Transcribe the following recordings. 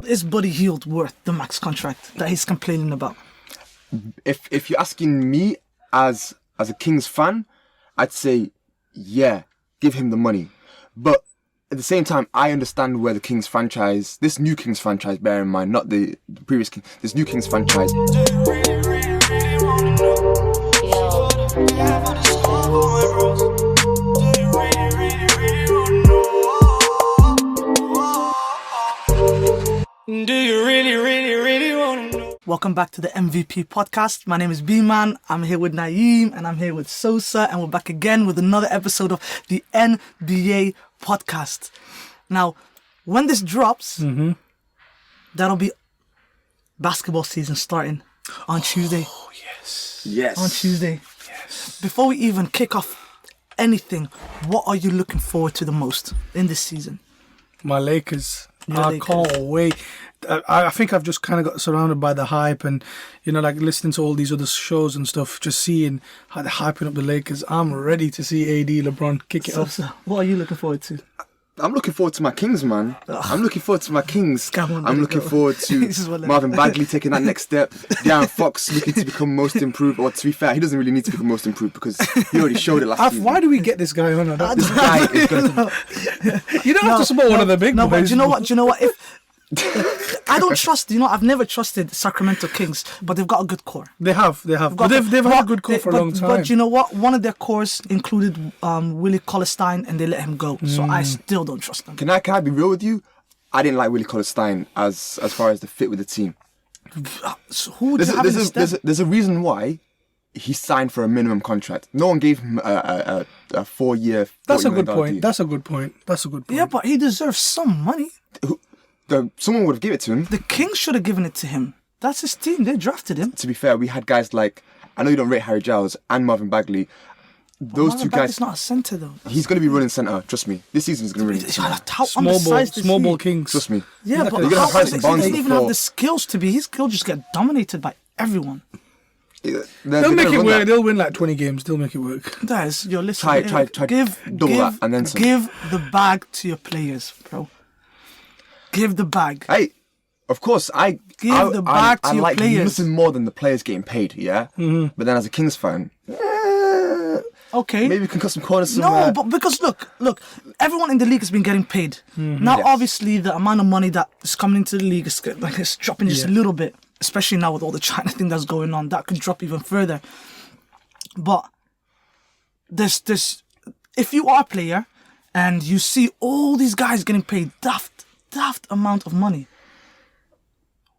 is Buddy Hield worth the max contract that he's complaining about? If you're asking me as a Kings fan, I'd say, yeah, give him the money. But at the same time, I understand where the Kings franchise, this new Kings franchise, bear in mind, not the previous King, this new Kings franchise. Do you really want to know? Welcome back to the MVP podcast. My name is B-Man. I'm here with Naeem and I'm here with Sosa, and we're back again with another episode of the NBA podcast. Now, when this drops, that'll be basketball season starting on Tuesday. Oh, yes. Yes. On Tuesday. Yes. Before we even kick off anything, what are you looking forward to the most in this season? My Lakers. Lakers. Can't wait. I think I've just kind of got surrounded by the hype and, you know, like listening to all these other shows and stuff, just seeing how they're hyping up the Lakers. I'm ready to see AD, LeBron kick it off. So, what are you looking forward to? I'm looking forward to my Kings, man. I'm looking forward to my Kings. I'm looking forward to Marvin Bagley taking that next step. De'Aaron Fox looking to become most improved. Or to be fair, he doesn't really need to become most improved because he already showed it last season. Why do we get this guy on? This guy is going to... You don't have to support one of the big boys. But do you know what? I don't trust, I've never trusted Sacramento Kings, but they've got a good core. They have. But they've had a good core for a long time. But you know what? One of their cores included Willie Cauley-Stein, and they let him go. So I still don't trust them. Can I be real with you? I didn't like Willie Cauley-Stein as far as the fit with the team. So who do you have instead? There's a reason why he signed for a minimum contract. No one gave him a 4-year. That's a good point. That's a good point. Yeah, but he deserves some money. Someone would have given it to him. The Kings should have given it to him. That's his team. They drafted him. To be fair, we had guys like, I know you don't rate Harry Giles and Marvin Bagley. Those two guys. He's not a centre though. He's going to be running centre. Trust me. This season is going to be running. Small ball Kings. Trust me. Yeah, but he doesn't even have the skills to be. His skills just get dominated by everyone. They'll make it work. They'll win like 20 games. They'll make it work. Guys, you're listening. Try double that and then some. Give the bag to your players, bro. Give the bag. Hey, of course, I like players. nothing more than the players getting paid, yeah? Mm-hmm. But then as a Kings fan, okay, maybe we can cut some corners somewhere. No, but because look, everyone in the league has been getting paid. Mm-hmm. Now, obviously, the amount of money that is coming into the league is dropping just a little bit, especially now with all the China thing that's going on. That could drop even further. But there's if you are a player and you see all these guys getting paid daft amount of money,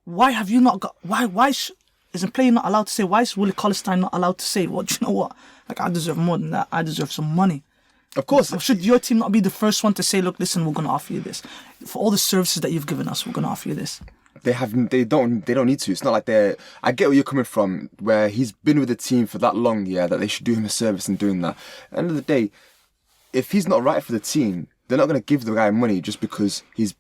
why have you not got? Why is a player not allowed to say? Why is Willie Cauley-Stein not allowed to say? Well, do you know what? Like, I deserve more than that. I deserve some money. Of course. Should your team not be the first one to say, look, listen, we're going to offer you this for all the services that you've given us? We're going to offer you this. They don't need to. It's not like they're. I get where you're coming from, where he's been with the team for that long, that they should do him a service in doing that. At the end of the day, if he's not right for the team, they're not going to give the guy money just because he's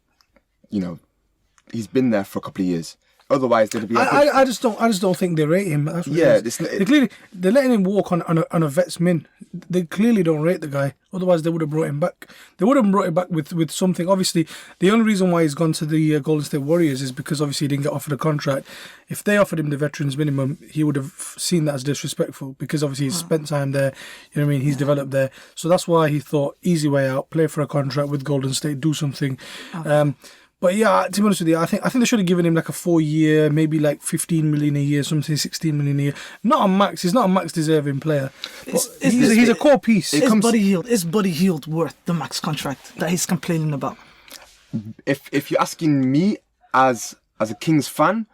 been there for a couple of years. Otherwise, they'd be. I just don't think they rate him. That's what they're letting him walk on a vet's min. They clearly don't rate the guy. Otherwise, they would have brought him back. They would have brought him back with something. Obviously, the only reason why he's gone to the Golden State Warriors is because obviously he didn't get offered a contract. If they offered him the veterans minimum, he would have seen that as disrespectful because obviously he's spent time there. You know what I mean? He's developed there, so that's why he thought easy way out, play for a contract with Golden State, do something. But yeah, to be honest with you, I think they should have given him like a 4-year, maybe like 15 million a year, something 16 million a year. Not a max. He's not a max deserving player. He's a core piece. Is Buddy Hield worth the max contract that he's complaining about? If you're asking me as a Kings fan,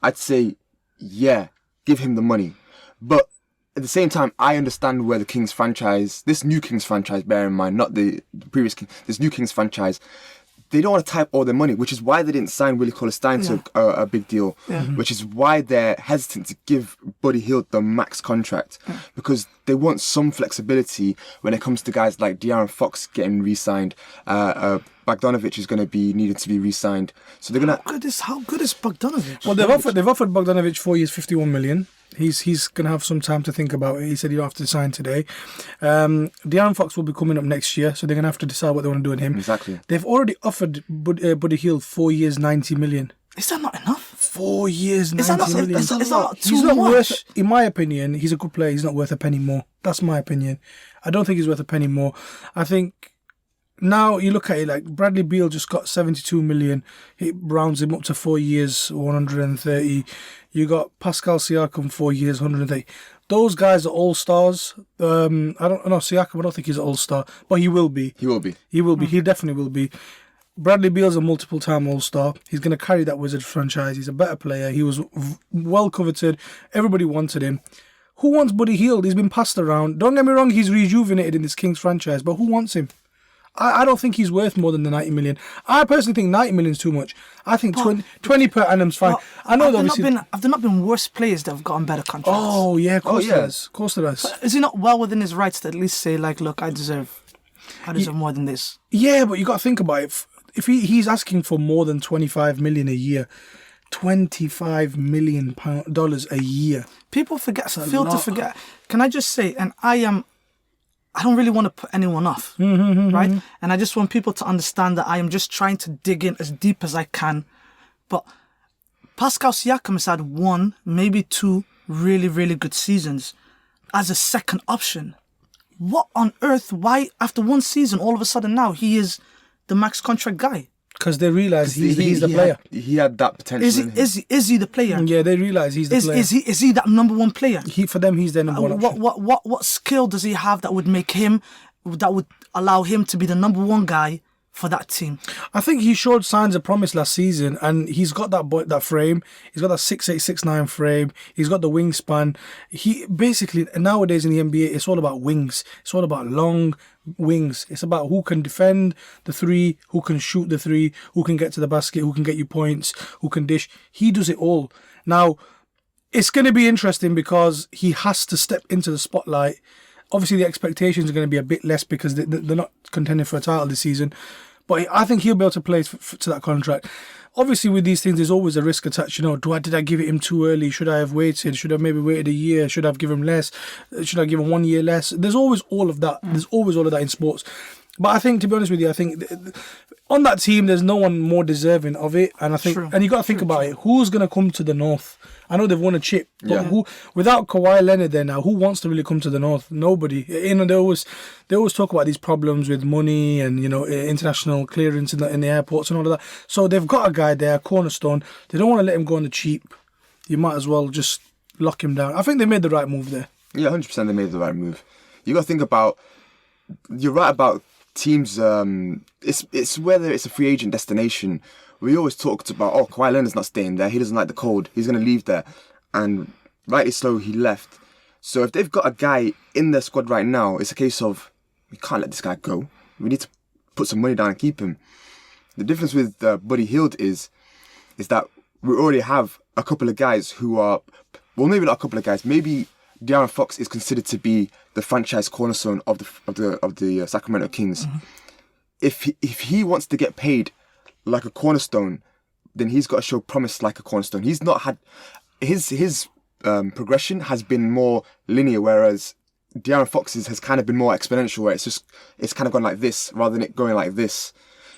I'd say yeah, give him the money. But at the same time, I understand where the Kings franchise, this new Kings franchise, bear in mind, not the previous King, this new Kings franchise. They don't want to type all their money, which is why they didn't sign Willie Cauley-Stein to a big deal, which is why they're hesitant to give Buddy Hield the max contract, because they want some flexibility when it comes to guys like De'Aaron Fox getting re-signed. Bogdanovic is going to be needed to be re-signed. So they're going to... How good is Bogdanovic? Well, they've offered Bogdanovic 4 years, 51 million. He's going to have some time to think about it. He said you don't have to sign today. De'Aaron Fox will be coming up next year, so they're going to have to decide what they want to do with him. Exactly. They've already offered Buddy Hield 4 years, 90 million. Is that not enough? 4 years, Is that 90 not, million. is that not too He's not much? worth, in my opinion, he's a good player. He's not worth a penny more. That's my opinion. I don't think he's worth a penny more. I think now you look at it like Bradley Beal just got 72 million. It rounds him up to 4 years, 130. You got Pascal Siakam, 4 years, 130. Those guys are all-stars. I don't know, Siakam, I don't think he's an all-star, but he will be. He will be. He will be. He definitely will be. Bradley Beal's a multiple-time all-star. He's going to carry that Wizards franchise. He's a better player. He was well coveted. Everybody wanted him. Who wants Buddy Hield? He's been passed around. Don't get me wrong, he's rejuvenated in this Kings franchise, but who wants him? I don't think he's worth more than the 90 million. I personally think 90 million is too much. I think 20 per annum's fine. I know have there not been worse players that have gotten better contracts? Oh, yeah, of course there is. Of course there is. Is he not well within his rights to at least say, like, look, I deserve more than this? Yeah, but you got to think about it. If he's asking for more than 25 million a year, $25 million a year. People forget, to forget. Can I just say, and I don't really want to put anyone off, right? And I just want people to understand that I am just trying to dig in as deep as I can. But Pascal Siakam has had 1, maybe 2 really, really good seasons as a second option. What on earth? Why, after 1 season, all of a sudden now he is the max contract guy? Because they realise he's the player. He had that potential. Is he the player? Yeah, they realise he's the player. Is he that number 1 player? For them, he's their number 1 option. What skill does he have that would make him, that would allow him to be the number 1 guy for that team? I think he showed signs of promise last season, and he's got that frame. He's got that 6'8", 6'9" frame. He's got the wingspan. He basically, nowadays in the NBA, it's all about wings. It's all about long wings. It's about who can defend the 3, who can shoot the 3, who can get to the basket, who can get you points, who can dish. He does it all. Now, it's going to be interesting because he has to step into the spotlight. Obviously, the expectations are going to be a bit less because they're not contending for a title this season. But I think he'll be able to play to that contract. Obviously, with these things, there's always a risk attached. You know, did I give it him too early? Should I have waited? Should I maybe waited a year? Should I have given him less? Should I give him 1 year less? There's always all of that. There's always all of that in sports. But I think, to be honest with you, I think on that team, there's no one more deserving of it. And I think, and you got to think about it. Who's going to come to the North? I know they've won a chip, but who, without Kawhi Leonard there now, who wants to really come to the North? Nobody. You know, they always talk about these problems with money and, you know, international clearance in the airports and all of that. So they've got a guy there, cornerstone. They don't want to let him go on the cheap. You might as well just lock him down. I think they made the right move there. Yeah, 100% they made the right move. You got to think about. You're right about teams. It's whether it's a free agent destination. We always talked about, Kawhi Leonard's not staying there. He doesn't like the cold. He's going to leave there. And rightly so, he left. So if they've got a guy in their squad right now, it's a case of, we can't let this guy go. We need to put some money down and keep him. The difference with Buddy Hield is that we already have a couple of guys who are, well, maybe not a couple of guys. Maybe De'Aaron Fox is considered to be the franchise cornerstone of the Sacramento Kings. Mm-hmm. If he wants to get paid like a cornerstone, then he's got to show promise like a cornerstone. He's not had his progression has been more linear, whereas De'Aaron Fox's has kind of been more exponential, where it's kind of gone like this rather than it going like this.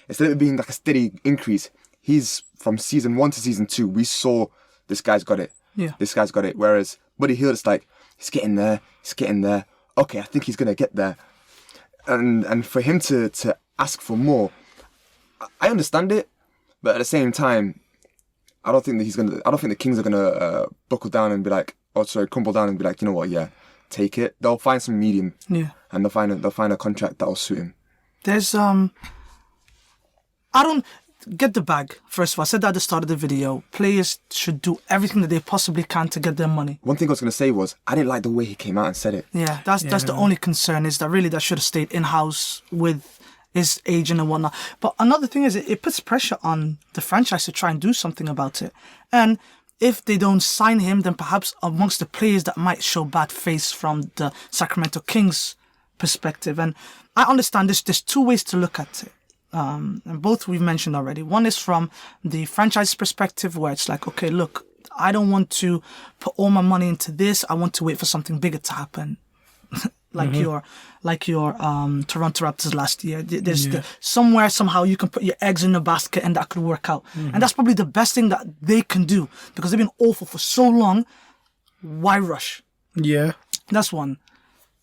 Instead of it being like a steady increase, he's from season 1 to season 2. We saw this guy's got it. Yeah, this guy's got it. Whereas Buddy Hield, it's like he's getting there. Okay, I think he's gonna get there, and for him to ask for more. I understand it, but at the same time, I don't think the Kings are gonna buckle down and be like, crumble down and be like, you know what, yeah, take it. They'll find some medium, and they'll find a contract that'll suit him. There's I don't get the bag. First of all, I said that at the start of the video. Players should do everything that they possibly can to get their money. One thing I was gonna say was I didn't like the way he came out and said it. Yeah, that's the only concern, is that really that should have stayed in house with his agent and whatnot. But another thing is it puts pressure on the franchise to try and do something about it. And if they don't sign him, then perhaps amongst the players that might show bad face from the Sacramento Kings perspective. And I understand there's 2 ways to look at it. And both we've mentioned already. One is from the franchise perspective, where it's like, okay, look, I don't want to put all my money into this. I want to wait for something bigger to happen. like your Toronto Raptors last year. There's somewhere, somehow you can put your eggs in the basket and that could work out. And that's probably the best thing that they can do because they've been awful for so long. Why rush? Yeah. That's one.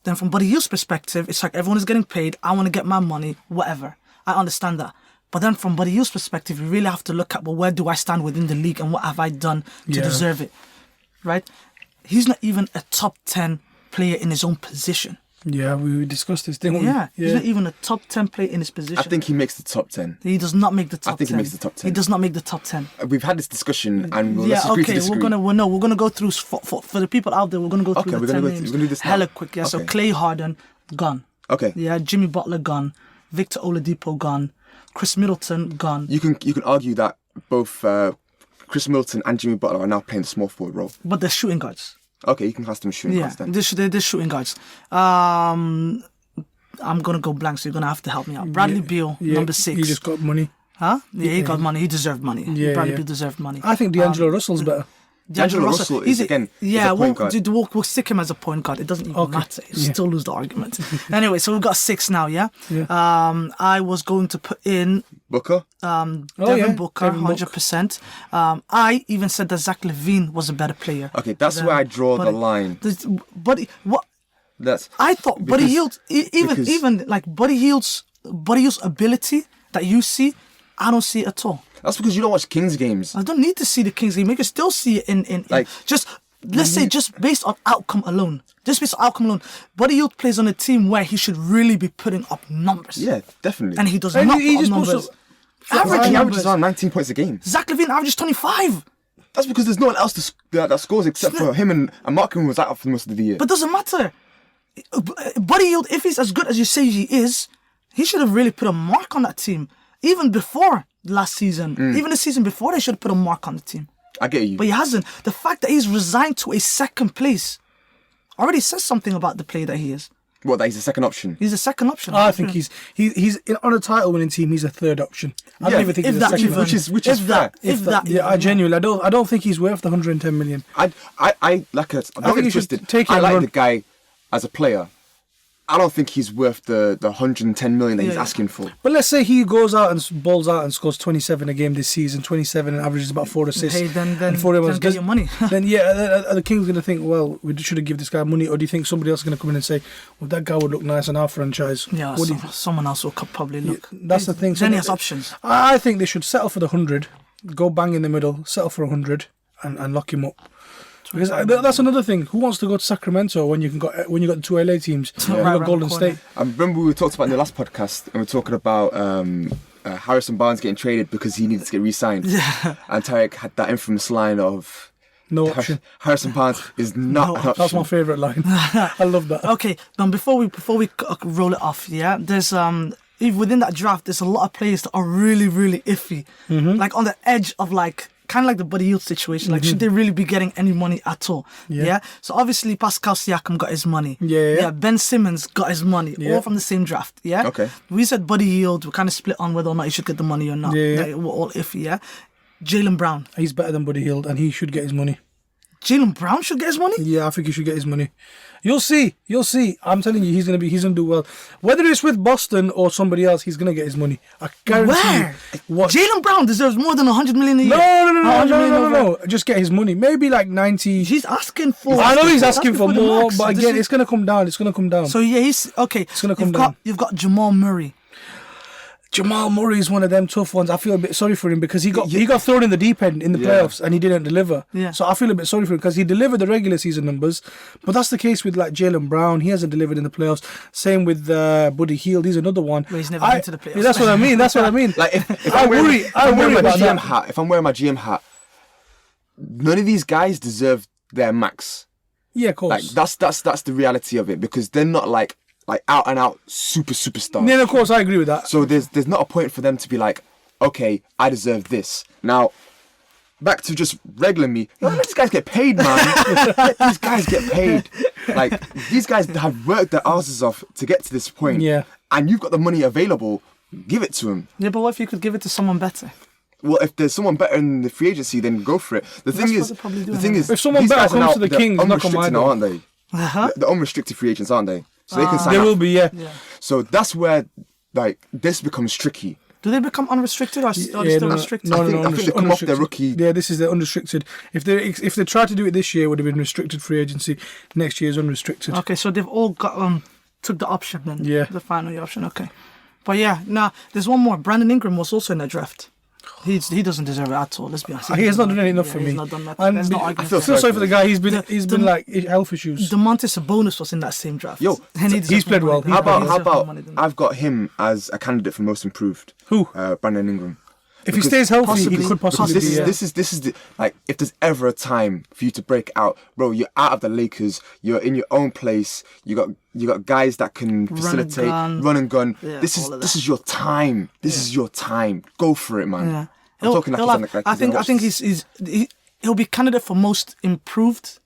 Then from Buddy Hield's perspective, it's like everyone is getting paid. I want to get my money, whatever. I understand that. But then from Buddy Hield's perspective, you really have to look at, well, where do I stand within the league and what have I done to deserve it, right? He's not even a top 10 player in his own position. Yeah, we discussed this, didn't we? Yeah, he's not even a top 10 player in his position. I think he makes the top 10. He does not make the top 10. I think he makes the top 10. He does not make the top 10. We've had this discussion and let's agree to disagree. We're gonna go through for the people out there. We're gonna go through the 10 names. We're gonna do this now. Hella quick. Yeah. Okay. So Clay Harden gone. Okay. Yeah. Jimmy Butler gone. Victor Oladipo gone. Chris Middleton gone. You can argue that both Chris Middleton and Jimmy Butler are now playing the small forward role. But they're shooting guards. Okay, you can class them shooting guards then. They're shooting guards. I'm going to go blank, so you're going to have to help me out. Bradley Beal, number 6. He just got money. Huh? Yeah, he got money. He deserved money. Yeah, Bradley Beal deserved money. I think D'Angelo Russell's better. D'Angelo Russell is a point guard. We'll stick him as a point guard. It doesn't even matter. You still lose the argument. Anyway, so we've got 6 now, yeah? I was going to put in Booker. Devin Booker, 100%. I even said that Zach LaVine was a better player. Okay, that's where I draw the line. But what? I thought Buddy Hield, even like Buddy Hield's ability that you see, I don't see it at all. That's because you don't watch Kings games. I don't need to see the Kings game. You can still see it in just based on outcome alone. Just based on outcome alone. Buddy Hield plays on a team where he should really be putting up numbers. Yeah, definitely. And he does not put up numbers. He averages around 19 points a game. Zach LaVine averages 25. That's because there's no one else that scores except for him and Markin was out for most of the year. But it doesn't matter. Buddy Hield, if he's as good as you say he is, he should have really put a mark on that team. Even before last season, even the season before, they should have put a mark on the team. I get you. But he hasn't. The fact that he's resigned to a second place already says something about the player that he is. What, that he's a second option? He's a second option. I think he's on a title-winning team. He's a third option. I don't even think he's a second option. Which is fair. Yeah, I genuinely, I don't think he's worth the 110 million. I think he should take it. I like the guy as a player. I don't think he's worth the 110 million that he's asking for. But let's say he goes out and balls out and scores 27 a game this season, 27 and averages about 4 assists. Hey, then get your money. Then the Kings going to think, well, we should have given this guy money, or do you think somebody else is going to come in and say, well, that guy would look nice in our franchise? Yeah, someone else will probably look. Yeah, that's the thing. Then he has options. I think they should settle for the 100, go bang in the middle, settle for 100, and lock him up. Because that's another thing. Who wants to go to Sacramento when you got the 2 LA teams? You got Golden State. I remember we talked about in the last podcast, and we were talking about Harrison Barnes getting traded because he needed to get re-signed. Yeah. And Tarek had that infamous line of no option. Harrison Barnes is not an option. That's my favourite line. I love that. Okay, before we roll it off, yeah, there's within that draft, there's a lot of players that are really, really iffy, like on the edge of like. Kind of like the Buddy Hield situation. Like, should they really be getting any money at all? Yeah. So obviously Pascal Siakam got his money. Yeah. Ben Simmons got his money. All from the same draft. Yeah. Okay. We said Buddy Hield. We kind of split on whether or not he should get the money or not. Yeah. We're all iffy. Yeah. Jaylen Brown. He's better than Buddy Hield, and he should get his money. Jaylen Brown should get his money? Yeah, I think he should get his money. You'll see. I'm telling you, he's gonna do well. Whether it's with Boston or somebody else, he's gonna get his money. I guarantee you. Jaylen Brown deserves more than 100 million a year. No. Just get his money. Maybe like 90. He's asking for. I know he's asking for more, but again, it's gonna come down. So yeah, he's okay. It's gonna come down. You've got Jamal Murray. Jamal Murray is one of them tough ones. I feel a bit sorry for him because he got thrown in the deep end in the playoffs and he didn't deliver. Yeah. So I feel a bit sorry for him because he delivered the regular season numbers, but that's the case with like Jaylen Brown. He hasn't delivered in the playoffs. Same with Buddy Hield. He's another one. Well, he's never been to the playoffs. That's what I mean. Like if I'm wearing my GM hat, none of these guys deserve their max. Yeah, of course. Like that's the reality of it because they're not like out and out superstars. Yeah, of course, I agree with that. So there's not a point for them to be like, okay, I deserve this. Now, back to just regular me. Let these guys get paid, man. Let these guys get paid. Like, these guys have worked their asses off to get to this point. Yeah. And you've got the money available. Give it to them. Yeah, but what if you could give it to someone better? Well, if there's someone better in the free agency, then go for it. The thing is, if someone better comes to the Kings, unrestricted now, aren't they? They're unrestricted free agents, aren't they? So they can sign There up. will be, yeah. So that's where like this becomes tricky. Do they become unrestricted or are they still restricted? No, I think they come off their rookie. Yeah, this is the unrestricted. If they try to do it this year, it would have been restricted free agency. Next year is unrestricted. Okay, so they've all got took the option then. Yeah. The final year option. Okay. But yeah, there's one more. Brandon Ingram was also in the draft. He doesn't deserve it at all. Let's be honest. He has not done enough for me. He's not done that. And There's no I argument feel there. sorry for the guy. He's been like health issues. Demontis Sabonis was in that same draft. Yo, And he's played well. How about I've got him as a candidate for most improved. Who? Brandon Ingram. If he stays healthy, he could possibly be. This is the, like, if there's ever a time for you to break out, bro, you're out of the Lakers, you're in your own place, you got guys that can facilitate, run and gun. Yeah, this is your time. This is your time. Go for it, man. Yeah. I'm talking I think he'll be candidate for most improved.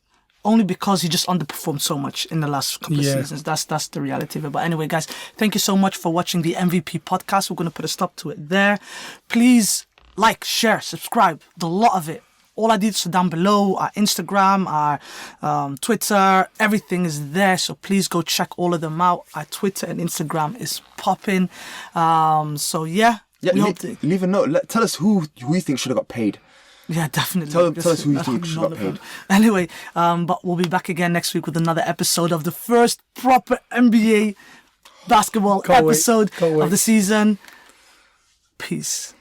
Only because he just underperformed so much in the last couple of seasons. That's the reality of it. But anyway, guys, thank you so much for watching the MVP podcast. We're going to put a stop to it there. Please like, share, subscribe. The lot of it. All our details are down below. Our Instagram, our Twitter, everything is there. So please go check all of them out. Our Twitter and Instagram is popping. So yeah. Leave a note. Tell us who you think should have got paid. Yeah, definitely. Tell us who you think should got paid. Anyway, but we'll be back again next week with another episode of the first proper NBA basketball episode of the season. Peace.